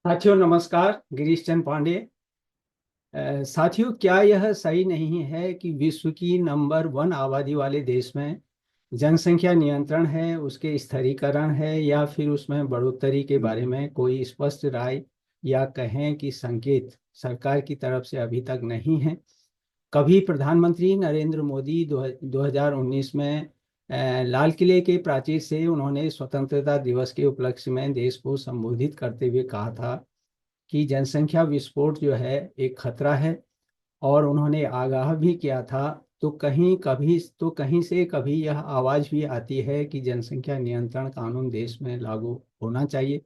साथियों नमस्कार। गिरीश चंद पांडे। साथियों, क्या यह सही नहीं है कि विश्व की नंबर 1 आबादी वाले देश में जनसंख्या नियंत्रण है, उसके स्थिरीकरण है, या फिर उसमें बढ़ोतरी के बारे में कोई स्पष्ट राय या कहें कि संकेत सरकार की तरफ से अभी तक नहीं है। कभी प्रधानमंत्री नरेंद्र मोदी 2019 में लाल किले के प्राचीर से उन्होंने स्वतंत्रता दिवस के उपलक्ष्य में देश को संबोधित करते हुए कहा था कि जनसंख्या विस्फोट जो है एक खतरा है, और उन्होंने आगाह भी किया था। तो कहीं से कभी यह आवाज भी आती है कि जनसंख्या नियंत्रण कानून देश में लागू होना चाहिए।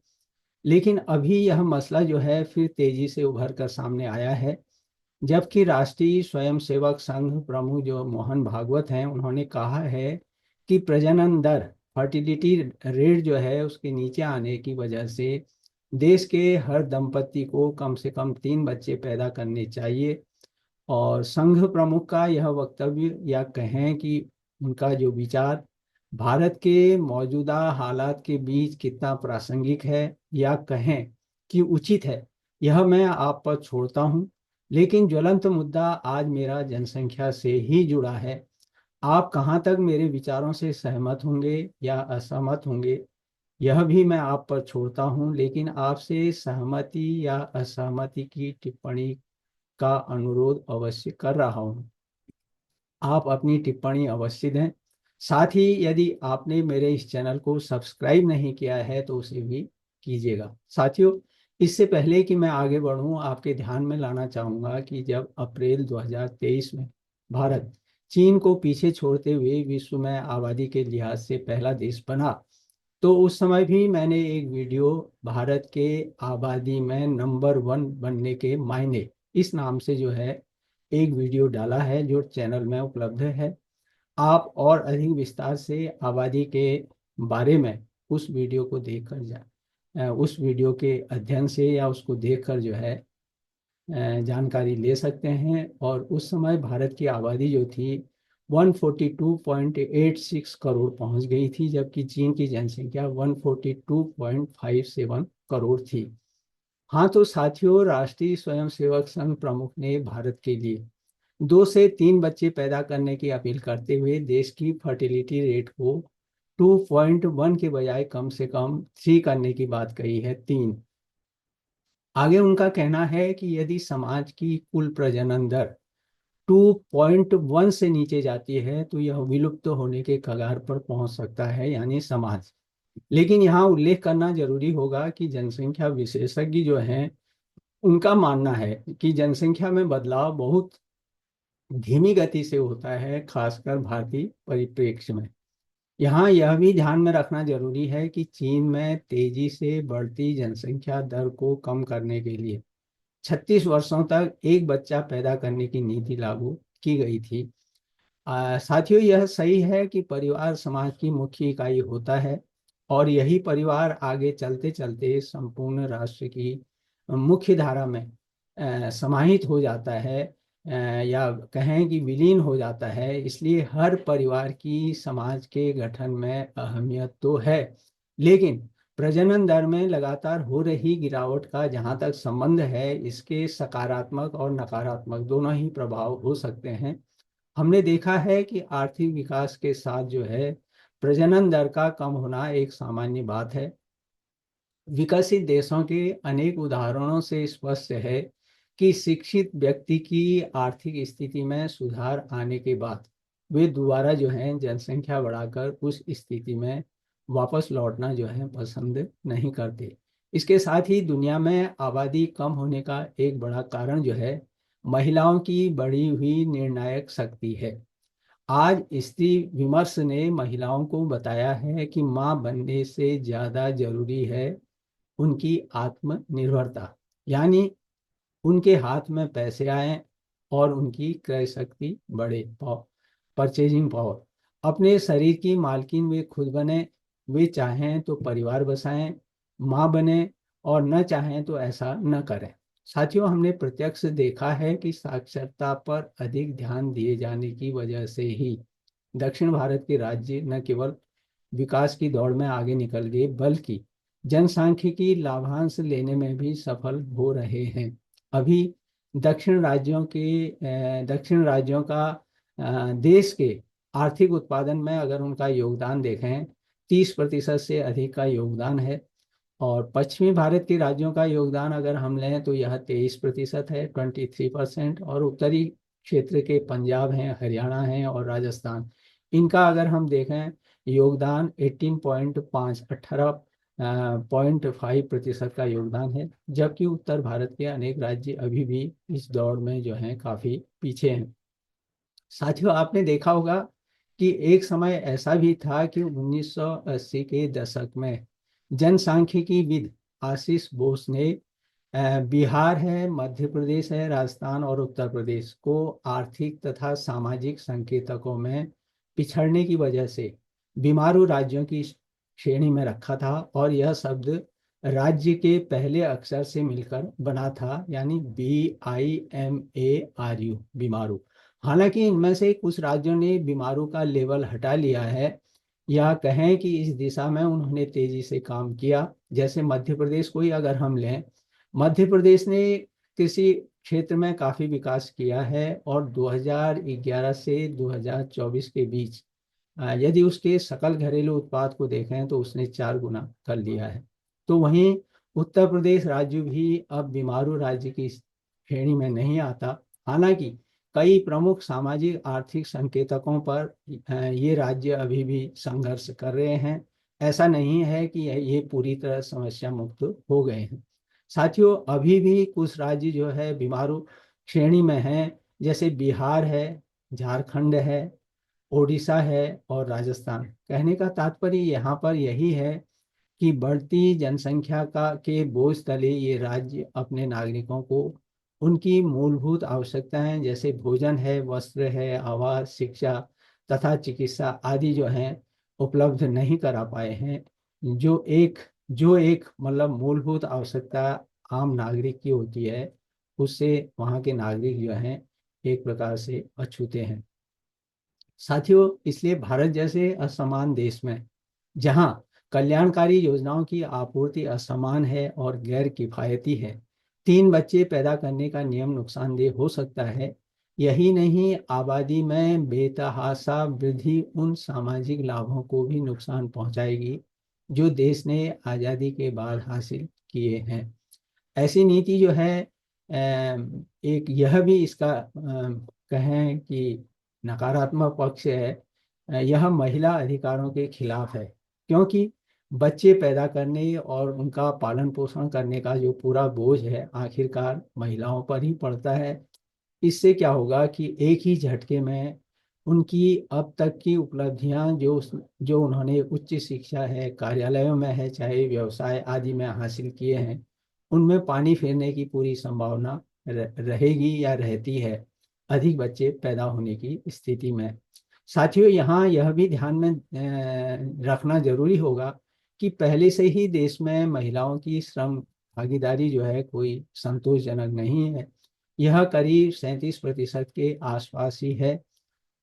लेकिन अभी यह मसला जो है फिर तेजी से उभर कर सामने आया है, जबकि राष्ट्रीय स्वयंसेवक संघ प्रमुख जो मोहन भागवत हैं, उन्होंने कहा है कि प्रजनन दर, फर्टिलिटी रेट जो है उसके नीचे आने की वजह से देश के हर दंपति को कम से कम 3 बच्चे पैदा करने चाहिए। और संघ प्रमुख का यह वक्तव्य, या कहें कि उनका जो विचार भारत के मौजूदा हालात के बीच कितना प्रासंगिक है या कहें कि उचित है, यह मैं आप पर छोड़ता हूं। लेकिन ज्वलंत मुद्दा आज मेरा जनसंख्या से ही जुड़ा है। आप कहां तक मेरे विचारों से सहमत होंगे या असहमत होंगे, यह भी मैं आप पर छोड़ता हूं। लेकिन आपसे सहमति या असहमति की टिप्पणी का अनुरोध अवश्य कर रहा हूं। आप अपनी टिप्पणी अवश्य दें। साथ ही यदि आपने मेरे इस चैनल को सब्सक्राइब नहीं किया है तो उसे भी कीजिएगा। साथियों, इससे पहले कि मैं आगे बढ़ूं, आपके ध्यान में लाना चाहूंगा कि जब अप्रैल 2023 में भारत चीन को पीछे छोड़ते हुए विश्व में आबादी के लिहाज से पहला देश बना, तो उस समय भी मैंने एक वीडियो भारत के आबादी में नंबर 1 बनने के मायने, इस नाम से जो है एक वीडियो डाला है, जो चैनल में उपलब्ध है। आप और अधिक विस्तार से आबादी के बारे में उस वीडियो को देखकर उस वीडियो के अध्ययन से या उसको देखकर जो है जानकारी ले सकते हैं। और उस समय भारत की आबादी जो थी 142.86 करोड़ पहुंच गई थी, जबकि चीन की जनसंख्या 142.57 करोड़ थी। हाँ, तो साथियों, राष्ट्रीय स्वयंसेवक संघ प्रमुख ने भारत के लिए 2 से 3 बच्चे पैदा करने की अपील करते हुए देश की फर्टिलिटी रेट को 2.1 के बजाय कम से कम 3 करने की बात कही है, 3। आगे उनका कहना है कि यदि समाज की कुल प्रजनन दर 2.1 से नीचे जाती है तो यह विलुप्त होने के कगार पर पहुंच सकता है, यानी समाज। लेकिन यहाँ उल्लेख करना जरूरी होगा कि जनसंख्या विशेषज्ञ जो हैं, उनका मानना है कि जनसंख्या में बदलाव बहुत धीमी गति से होता है, खासकर भारतीय परिप्रेक्ष्य में। यहाँ यह भी ध्यान में रखना जरूरी है कि चीन में तेजी से बढ़ती जनसंख्या दर को कम करने के लिए 36 वर्षों तक एक बच्चा पैदा करने की नीति लागू की गई थी। साथियों, यह सही है कि परिवार समाज की मुख्य इकाई होता है, और यही परिवार आगे चलते चलते संपूर्ण राष्ट्र की मुख्य धारा में समाहित हो जाता है, या कहें कि विलीन हो जाता है। इसलिए हर परिवार की समाज के गठन में अहमियत तो है, लेकिन प्रजनन दर में लगातार हो रही गिरावट का जहाँ तक संबंध है, इसके सकारात्मक और नकारात्मक दोनों ही प्रभाव हो सकते हैं। हमने देखा है कि आर्थिक विकास के साथ जो है प्रजनन दर का कम होना एक सामान्य बात है। विकसित देशों के अनेक उदाहरणों से स्पष्ट है कि शिक्षित व्यक्ति की आर्थिक स्थिति में सुधार आने के बाद वे दोबारा जो है जनसंख्या बढ़ाकर उस स्थिति में वापस लौटना जो है पसंद नहीं करते। इसके साथ ही दुनिया में आबादी कम होने का एक बड़ा कारण जो है महिलाओं की बढ़ी हुई निर्णायक शक्ति है। आज स्त्री विमर्श ने महिलाओं को बताया है कि मां बनने से ज्यादा जरूरी है उनकी आत्मनिर्भरता, यानी उनके हाथ में पैसे आए और उनकी क्रय शक्ति बढ़े, परचेजिंग पावर। अपने शरीर की मालकिन वे खुद बने। वे चाहें तो परिवार बसाएं, माँ बने, और न चाहें तो ऐसा न करें। साथियों, हमने प्रत्यक्ष देखा है कि साक्षरता पर अधिक ध्यान दिए जाने की वजह से ही दक्षिण भारत के राज्य न केवल विकास की दौड़ में आगे निकल गए, बल्कि जनसांख्यिकी लाभांश लेने में भी सफल हो रहे हैं। अभी दक्षिण राज्यों का देश के आर्थिक उत्पादन में अगर उनका योगदान देखें, 30% से अधिक का योगदान है। और पश्चिमी भारत के राज्यों का योगदान अगर हम लें तो यह 23% है, 23%। और उत्तरी क्षेत्र के पंजाब हैं, हरियाणा हैं और राजस्थान, इनका अगर हम देखें योगदान 18.5% का योगदान है। जबकि उत्तर भारत के अनेक राज्य अभी भी इस दौड़ में जो हैं काफी पीछे हैं। साथियों, आपने देखा होगा कि एक समय ऐसा भी था कि 1980 के दशक में जनसांख्यिकीविद आशीष बोस ने बिहार है, मध्य प्रदेश है, राजस्थान और उत्तर प्रदेश को आर्थिक तथा सामाजिक संकेतकों में पिछड़ने की वजह से बीमारू राज्यों की श्रेणी में रखा था। और यह शब्द राज्य के पहले अक्षर से मिलकर बना था, यानी BIMARU, बीमारू। हालांकि इनमें से कुछ राज्यों ने बीमारू का लेवल हटा लिया है, या कहें कि इस दिशा में उन्होंने तेजी से काम किया। जैसे मध्य प्रदेश को ही अगर हम लें, मध्य प्रदेश ने कृषि क्षेत्र में काफी विकास किया है और 2011 से 2024 के बीच यदि उसके सकल घरेलू उत्पाद को देखें तो उसने 4 गुना कर लिया है। तो वहीं उत्तर प्रदेश राज्य भी अब बीमारू राज्य की श्रेणी में नहीं आता। हालांकि कई प्रमुख सामाजिक आर्थिक संकेतकों पर ये राज्य अभी भी संघर्ष कर रहे हैं। ऐसा नहीं है कि ये पूरी तरह समस्या मुक्त हो गए हैं। साथियों, अभी भी कुछ राज्य जो है बीमारू श्रेणी में हैं, जैसे बिहार है, झारखंड है, ओडिशा है और राजस्थान। कहने का तात्पर्य यहाँ पर यही है कि बढ़ती जनसंख्या का के बोझ तले ये राज्य अपने नागरिकों को उनकी मूलभूत आवश्यकताएं जैसे भोजन है, वस्त्र है, आवास, शिक्षा तथा चिकित्सा आदि जो हैं उपलब्ध नहीं करा पाए हैं। जो एक मतलब मूलभूत आवश्यकता आम नागरिक की होती है, उससे वहाँ के नागरिक जो हैं एक प्रकार से अछूते हैं। साथियों, इसलिए भारत जैसे असमान देश में, जहां कल्याणकारी योजनाओं की आपूर्ति असमान है और गैर किफायती है, 3 बच्चे पैदा करने का नियम नुकसानदेह हो सकता है। यही नहीं, आबादी में बेतहाशा वृद्धि उन सामाजिक लाभों को भी नुकसान पहुंचाएगी जो देश ने आज़ादी के बाद हासिल किए हैं। ऐसी नीति जो है एक यह भी इसका कहें कि नकारात्मक पक्ष है, यह महिला अधिकारों के खिलाफ है। क्योंकि बच्चे पैदा करने और उनका पालन पोषण करने का जो पूरा बोझ है आखिरकार महिलाओं पर ही पड़ता है। इससे क्या होगा कि एक ही झटके में उनकी अब तक की उपलब्धियां जो उन्होंने उच्च शिक्षा है, कार्यालयों में है, चाहे व्यवसाय आदि में हासिल किए हैं, उनमें पानी फेरने की पूरी संभावना रहेगी या रहती है अधिक बच्चे पैदा होने की स्थिति में। साथियों, यहाँ यह भी ध्यान में रखना जरूरी होगा कि पहले से ही देश में महिलाओं की श्रम भागीदारी जो है कोई संतोषजनक नहीं है। यह करीब 37% के आसपास ही है।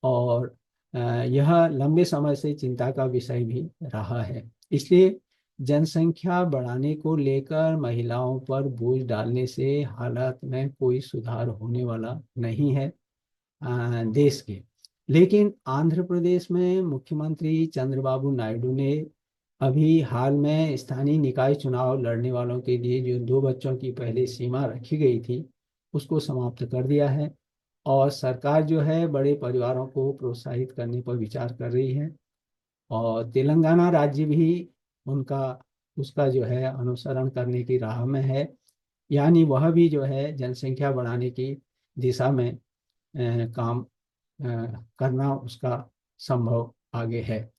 और यह लंबे समय से चिंता का विषय भी रहा है। इसलिए जनसंख्या बढ़ाने को लेकर महिलाओं पर बोझ डालने से हालात में कोई सुधार होने वाला नहीं है देश के। लेकिन आंध्र प्रदेश में मुख्यमंत्री चंद्रबाबू नायडू ने अभी हाल में स्थानीय निकाय चुनाव लड़ने वालों के लिए जो 2 बच्चों की पहले सीमा रखी गई थी उसको समाप्त कर दिया है। और सरकार जो है बड़े परिवारों को प्रोत्साहित करने पर विचार कर रही है। और तेलंगाना राज्य भी उनका उसका जो है अनुसरण करने की राह में है, यानी वह भी जो है जनसंख्या बढ़ाने की दिशा में काम करना उसका संभव आगे है।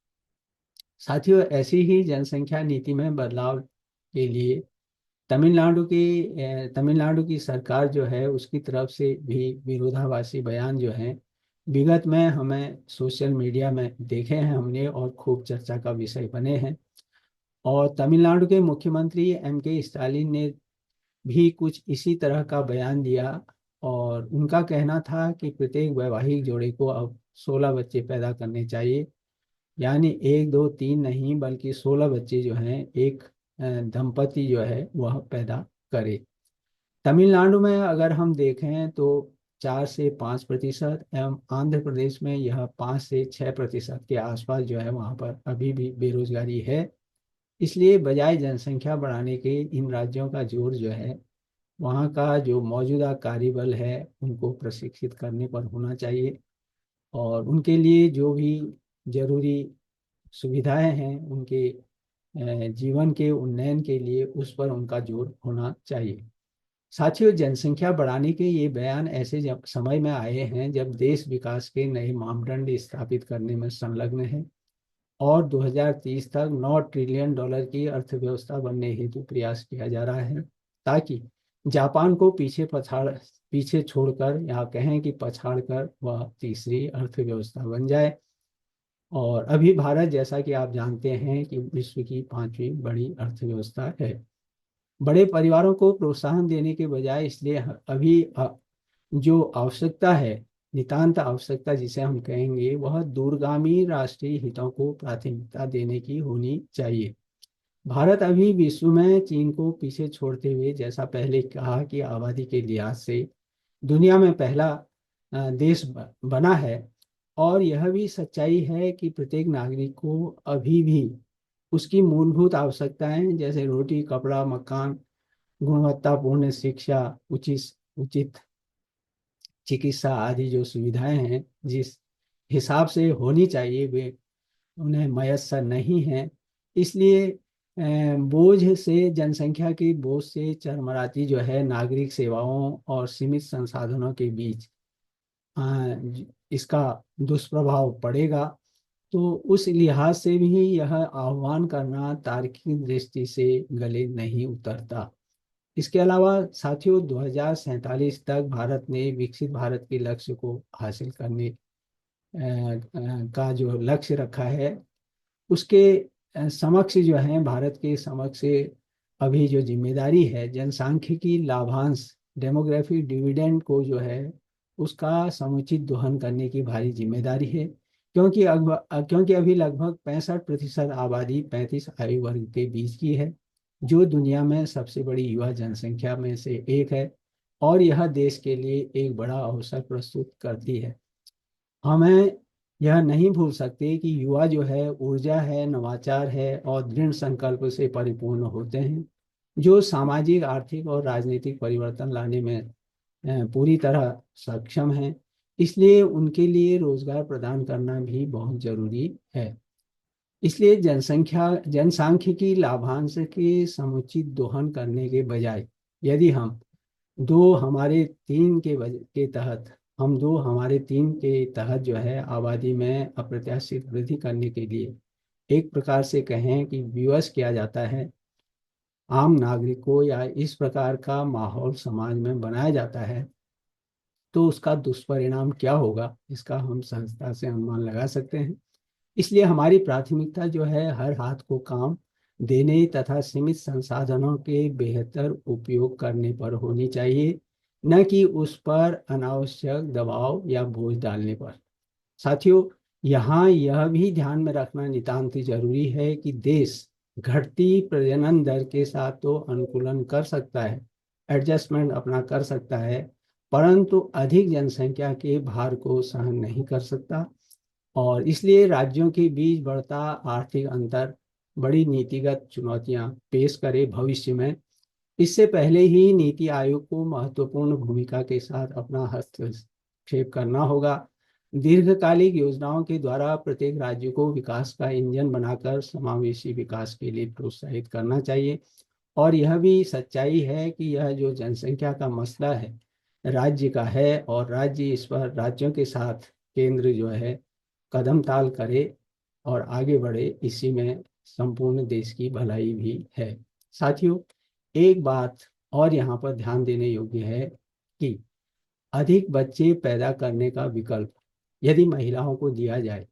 साथियों, ऐसी ही जनसंख्या नीति में बदलाव के लिए तमिलनाडु की सरकार जो है उसकी तरफ से भी विरोधाभासी बयान जो है विगत में हमें सोशल मीडिया में देखे हैं हमने और खूब चर्चा का विषय बने हैं। और तमिलनाडु के मुख्यमंत्री MK स्टालिन ने भी कुछ इसी तरह का बयान दिया। और उनका कहना था कि प्रत्येक वैवाहिक जोड़े को अब 16 बच्चे पैदा करने चाहिए, यानी 1 2 3 नहीं बल्कि 16 बच्चे जो हैं एक दंपति जो है वह पैदा करे। तमिलनाडु में अगर हम देखें तो 4 से 5% एवं आंध्र प्रदेश में यह 5 से 6% के आसपास जो है वहाँ पर अभी भी बेरोजगारी है। इसलिए बजाय जनसंख्या बढ़ाने के इन राज्यों का जोर जो है वहाँ का जो मौजूदा कार्यबल है उनको प्रशिक्षित करने पर होना चाहिए, और उनके लिए जो भी जरूरी सुविधाएं हैं उनके जीवन के उन्नयन के लिए उस पर उनका जोर होना चाहिए। साथियों, जनसंख्या बढ़ाने के ये बयान ऐसे जब समय में आए हैं जब देश विकास के नए मापदंड स्थापित करने में संलग्न है और 2030 तक $9 ट्रिलियन की अर्थव्यवस्था बनने हेतु प्रयास किया जा रहा है, ताकि जापान को पीछे छोड़कर या कहें कि पछाड़ कर वह तीसरी अर्थव्यवस्था बन जाए। और अभी भारत, जैसा कि आप जानते हैं, कि विश्व की 5वीं बड़ी अर्थव्यवस्था है। बड़े परिवारों को प्रोत्साहन देने के बजाय इसलिए अभी जो आवश्यकता है, नितांत आवश्यकता जिसे हम कहेंगे, वह दूरगामी राष्ट्रीय हितों को प्राथमिकता देने की होनी चाहिए। भारत अभी विश्व में चीन को पीछे छोड़ते हुए, जैसा पहले कहा कि आबादी के लिहाज से दुनिया में पहला देश बना है, और यह भी सच्चाई है कि प्रत्येक नागरिक को अभी भी उसकी मूलभूत आवश्यकताएं जैसे रोटी, कपड़ा, मकान, गुणवत्तापूर्ण शिक्षा, उचित उचित चिकित्सा आदि जो सुविधाएं हैं जिस हिसाब से होनी चाहिए वे उन्हें मयस्सर नहीं है। इसलिए बोझ से, जनसंख्या के बोझ से चरमराती जो है नागरिक सेवाओं और सीमित संसाधनों के बीच इसका दुष्प्रभाव पड़ेगा। तो उस लिहाज से भी यह आह्वान करना तार्किक दृष्टि से गले नहीं उतरता। इसके अलावा साथियों, 2047 तक भारत ने विकसित भारत के लक्ष्य को हासिल करने का जो लक्ष्य रखा है उसके समक्ष जो है, भारत के समक्ष अभी जो जिम्मेदारी है जनसांख्यिकी लाभांश, डेमोग्राफिक डिविडेंड को जो है उसका समुचित दोहन करने की भारी जिम्मेदारी है, क्योंकि अभी लगभग 65% आबादी 35 आयु वर्ग के बीच की है, जो दुनिया में सबसे बड़ी युवा जनसंख्या में से एक है, और यह देश के लिए एक बड़ा अवसर प्रस्तुत करती है। हमें यह नहीं भूल सकते कि युवा जो है ऊर्जा है, नवाचार है और दृढ़ संकल्प से परिपूर्ण होते हैं, जो सामाजिक, आर्थिक और राजनीतिक परिवर्तन लाने में पूरी तरह सक्षम हैं। इसलिए उनके लिए रोजगार प्रदान करना भी बहुत जरूरी है। इसलिए जनसांख्यिकी लाभांश के समुचित दोहन करने के बजाय यदि दो हमारे तीन के तहत हम दो हमारे तीन के तहत जो है आबादी में अप्रत्याशित वृद्धि करने के लिए एक प्रकार से कहें कि विवश किया जाता है, आम नागरिक को, या इस प्रकार का माहौल समाज में बनाया जाता है, तो उसका दुष्परिणाम क्या होगा इसका हम सहजता से अनुमान लगा सकते हैं। इसलिए हमारी प्राथमिकता जो है हर हाथ को काम देने तथा सीमित संसाधनों के बेहतर उपयोग करने पर होनी चाहिए, न कि उस पर अनावश्यक दबाव या बोझ डालने पर। साथियों, यहाँ यह भी ध्यान में रखना नितांत जरूरी है कि देश घटती प्रजनन दर के साथ तो अनुकूलन कर सकता है, एडजस्टमेंट अपना कर सकता है, परंतु अधिक जनसंख्या के भार को सहन नहीं कर सकता, और इसलिए राज्यों के बीच बढ़ता आर्थिक अंतर बड़ी नीतिगत चुनौतियां पेश करे भविष्य में। इससे पहले ही नीति आयोग को महत्वपूर्ण भूमिका के साथ अपना हस्तक्षेप करना होगा। दीर्घकालिक योजनाओं के द्वारा प्रत्येक राज्य को विकास का इंजन बनाकर समावेशी विकास के लिए प्रोत्साहित करना चाहिए। और यह भी सच्चाई है कि यह जो जनसंख्या का मसला है राज्य का है, और राज्य इस पर राज्यों के साथ केंद्र जो है कदम ताल करे और आगे बढ़े, इसी में संपूर्ण देश की भलाई भी है। साथियों, एक बात और यहाँ पर ध्यान देने योग्य है कि अधिक बच्चे पैदा करने का विकल्प यदि महिलाओं को दिया जाए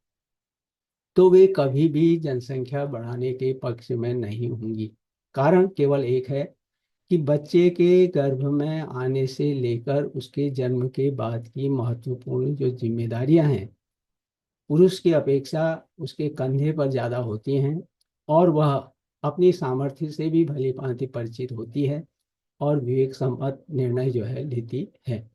तो वे कभी भी जनसंख्या बढ़ाने के पक्ष में नहीं होंगी। कारण केवल एक है कि बच्चे के गर्भ में आने से लेकर उसके जन्म के बाद की महत्वपूर्ण जो जिम्मेदारियां हैं पुरुष की अपेक्षा उसके कंधे पर ज़्यादा होती हैं, और वह अपनी सामर्थ्य से भी भली भांति परिचित होती है और विवेक सम्मत निर्णय जो है लेती है।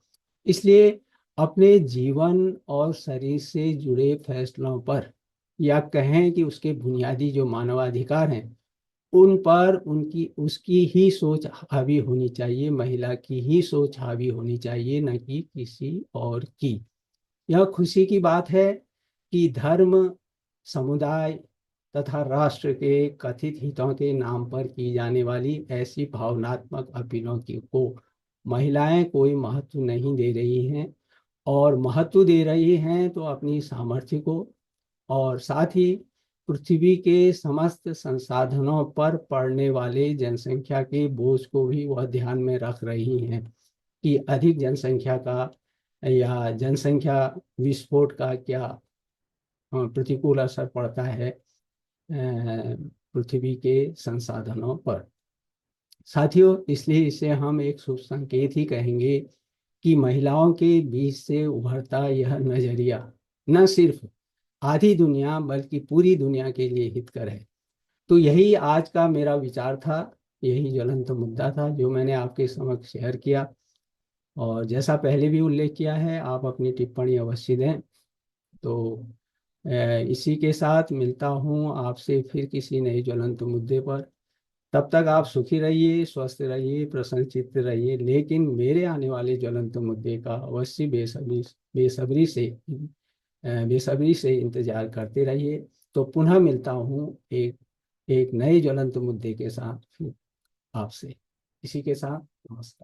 इसलिए अपने जीवन और शरीर से जुड़े फैसलों पर, या कहें कि उसके बुनियादी जो मानवाधिकार हैं, उन पर उनकी उसकी ही सोच हावी होनी चाहिए, महिला की ही सोच हावी होनी चाहिए, न कि किसी और की। यह खुशी की बात है कि धर्म, समुदाय तथा राष्ट्र के कथित हितों के नाम पर की जाने वाली ऐसी भावनात्मक अपीलों की को महिलाएं कोई महत्व नहीं दे रही हैं, और महत्व दे रही हैं तो अपनी सामर्थ्य को, और साथ ही पृथ्वी के समस्त संसाधनों पर पड़ने वाले जनसंख्या के बोझ को भी वह ध्यान में रख रही हैं कि अधिक जनसंख्या का या जनसंख्या विस्फोट का क्या प्रतिकूल असर पड़ता है पृथ्वी के संसाधनों पर। साथियों, इसलिए इसे हम एक शुभ संकेत ही कहेंगे कि महिलाओं के बीच से उभरता यह नजरिया न सिर्फ आधी दुनिया बल्कि पूरी दुनिया के लिए हितकर है। तो यही आज का मेरा विचार था, यही ज्वलंत मुद्दा था जो मैंने आपके समक्ष शेयर किया। और जैसा पहले भी उल्लेख किया है, आप अपनी टिप्पणी अवश्य दें। तो इसी के साथ मिलता हूँ आपसे फिर किसी नए ज्वलंत मुद्दे पर। तब तक आप सुखी रहिए, स्वस्थ रहिए, प्रसन्नचित्त रहिए, लेकिन मेरे आने वाले ज्वलंत मुद्दे का अवश्य बेसब्री से इंतजार करते रहिए। तो पुनः मिलता हूँ एक एक नए ज्वलंत मुद्दे के साथ फिर आपसे। इसी के साथ नमस्कार।